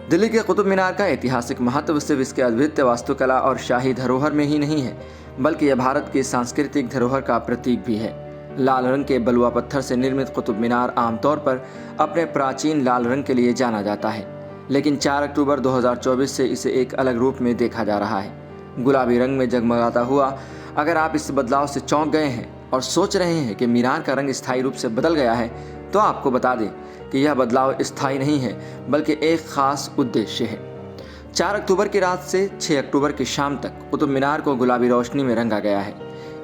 दिल्ली के कुतुब मीनार का ऐतिहासिक महत्व सिर्फ इसके अद्वितीय वास्तुकला और शाही धरोहर में ही नहीं है, बल्कि यह भारत की सांस्कृतिक धरोहर का प्रतीक भी है। लाल रंग के बलुआ पत्थर से निर्मित कुतुब मीनार आमतौर पर अपने प्राचीन लाल रंग के लिए जाना जाता है, लेकिन 4 अक्टूबर 2024 से इसे एक अलग रूप में देखा जा रहा है। गुलाबी रंग में जगमगाता हुआ। अगर आप इस बदलाव से चौंक गए हैं और सोच रहे हैं कि मीनार का रंग स्थायी रूप से बदल गया है, तो आपको बता दें कि यह बदलाव स्थायी नहीं है, बल्कि एक खास उद्देश्य है। 4 अक्टूबर की रात से 6 अक्टूबर की शाम तक कुतुब मीनार को गुलाबी रोशनी में रंगा गया है।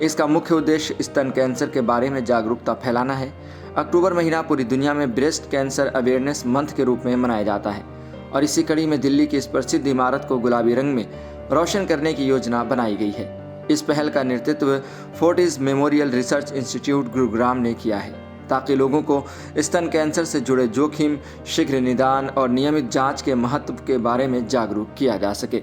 इसका मुख्य उद्देश्य स्तन कैंसर के बारे में जागरूकता फैलाना है। अक्टूबर महीना पूरी दुनिया में ब्रेस्ट कैंसर अवेयरनेस मंथ के रूप में मनाया जाता है और इसी कड़ी में दिल्ली की इस प्रसिद्ध इमारत को गुलाबी रंग में रोशन करने की योजना बनाई गई है। इस पहल का नेतृत्व Fortis memorial research institute Gurugram ने किया है, ताकि लोगों को स्तन कैंसर से जुड़े जोखिम, शीघ्र निदान और नियमित जांच के महत्व के बारे में जागरूक किया जा सके।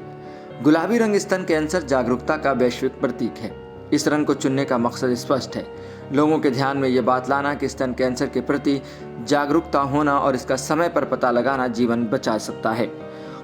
गुलाबी रंग स्तन कैंसर जागरूकता का वैश्विक प्रतीक है। इस रंग को चुनने का मकसद स्पष्ट है, लोगों के ध्यान में ये बात लाना कि स्तन कैंसर के प्रति जागरूकता होना और इसका समय पर पता लगाना जीवन बचा सकता है।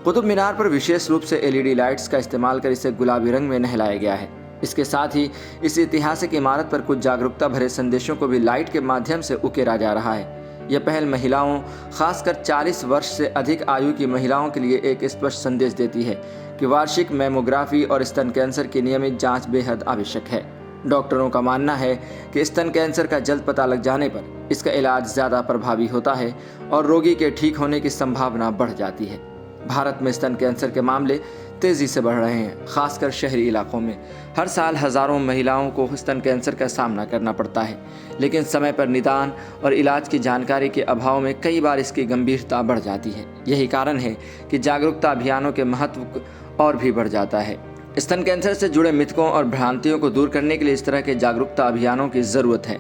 कुतुब मीनार पर विशेष रूप से LED लाइट्स का इस्तेमाल कर इसे गुलाबी रंग में नहलाया गया है। इसके साथ ही इस ऐतिहासिक इमारत पर कुछ जागरूकता भरे संदेशों को भी लाइट के माध्यम से उकेरा जा रहा है। यह पहल महिलाओं, खासकर 40 वर्ष से अधिक आयु की महिलाओं के लिए एक स्पष्ट संदेश देती है कि वार्षिक मैमोग्राफी और स्तन कैंसर की नियमित जांच बेहद आवश्यक है। डॉक्टरों का मानना है कि स्तन कैंसर का जल्द पता लग जाने पर इसका इलाज ज़्यादा प्रभावी होता है और रोगी के ठीक होने की संभावना बढ़ जाती है। भारत में स्तन कैंसर के मामले तेजी से बढ़ रहे हैं, खासकर शहरी इलाकों में। हर साल हजारों महिलाओं को स्तन कैंसर का सामना करना पड़ता है, लेकिन समय पर निदान और इलाज की जानकारी के अभाव में कई बार इसकी गंभीरता बढ़ जाती है। यही कारण है कि जागरूकता अभियानों के महत्व और भी बढ़ जाता है। स्तन कैंसर से जुड़े मिथकों और भ्रांतियों को दूर करने के लिए इस तरह के जागरूकता अभियानों की ज़रूरत है,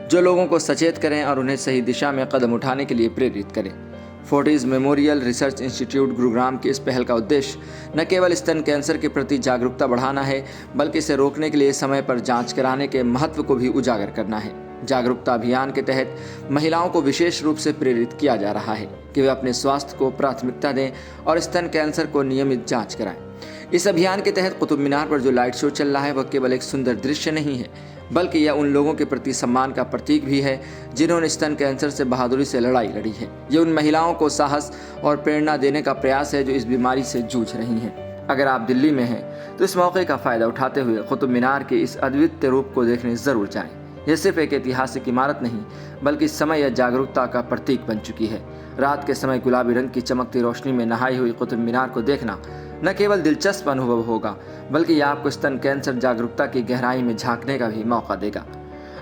जो लोगों को सचेत करें और उन्हें सही दिशा में कदम उठाने के लिए प्रेरित करें। Fortis memorial research institute Gurugram की इस पहल का उद्देश्य न केवल स्तन कैंसर के प्रति जागरूकता बढ़ाना है, बल्कि इसे रोकने के लिए समय पर जांच कराने के महत्व को भी उजागर करना है। जागरूकता अभियान के तहत महिलाओं को विशेष रूप से प्रेरित किया जा रहा है कि वे अपने स्वास्थ्य को प्राथमिकता दें और स्तन कैंसर को नियमित जांच कराएं। इस अभियान के तहत कुतुब मीनार पर जो लाइट शो चल रहा है, वह केवल एक सुंदर दृश्य नहीं है, बल्कि यह उन लोगों के प्रति सम्मान का प्रतीक भी है जिन्होंने स्तन कैंसर से बहादुरी से लड़ाई लड़ी है। ये उन महिलाओं को साहस और प्रेरणा देने का प्रयास है जो इस बीमारी से जूझ रही हैं। अगर आप दिल्ली में हैं तो इस मौके का फ़ायदा उठाते हुए कुतुब मीनार के इस अद्वितीय रूप को देखने ज़रूर जाएं। यह सिर्फ एक ऐतिहासिक इमारत नहीं, बल्कि समय या जागरूकता का प्रतीक बन चुकी है। रात के समय गुलाबी रंग की चमकती रोशनी में नहाई हुई कुतुब मीनार को देखना न केवल दिलचस्प अनुभव होगा, बल्कि यह आपको स्तन कैंसर जागरूकता की गहराई में झांकने का भी मौका देगा।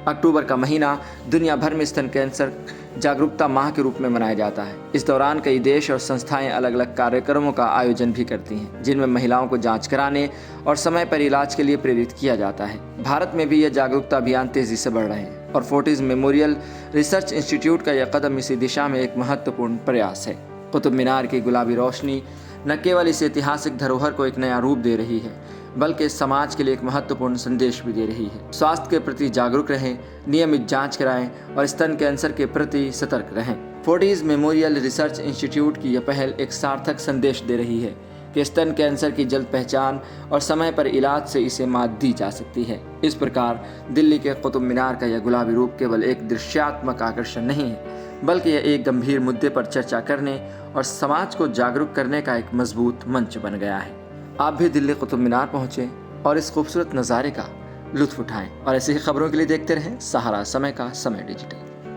अक्टूबर का महीना दुनिया भर में स्तन कैंसर जागरूकता माह के रूप में मनाया जाता है। इस दौरान कई देश और संस्थाएं अलग अलग कार्यक्रमों का आयोजन भी करती हैं, जिनमें महिलाओं को जांच कराने और समय पर इलाज के लिए प्रेरित किया जाता है। भारत में भी यह जागरूकता अभियान तेजी से बढ़ रहे हैं और फोर्टिस मेमोरियल रिसर्च इंस्टीट्यूट का यह कदम इसी दिशा में एक महत्वपूर्ण प्रयास है। कुतुब मीनार की गुलाबी रोशनी न केवल इस ऐतिहासिक धरोहर को एक नया रूप दे रही है, बल्कि समाज के लिए एक महत्वपूर्ण संदेश भी दे रही है। स्वास्थ्य के प्रति जागरूक रहें, नियमित जांच कराएं और स्तन कैंसर के प्रति सतर्क रहें। फोर्टिस मेमोरियल रिसर्च इंस्टीट्यूट की यह पहल एक सार्थक संदेश दे रही है कि स्तन कैंसर की जल्द पहचान और समय पर इलाज से इसे मात दी जा सकती है। इस प्रकार दिल्ली के कुतुब मीनार का यह गुलाबी रूप केवल एक दृश्यात्मक आकर्षण नहीं है, बल्कि यह एक गंभीर मुद्दे पर चर्चा करने और समाज को जागरूक करने का एक मजबूत मंच बन गया है। आप भी दिल्ली कुतुब मीनार पहुँचें और इस खूबसूरत नज़ारे का लुत्फ उठाएं और ऐसी ही खबरों के लिए देखते रहें सहारा समय का समय डिजिटल।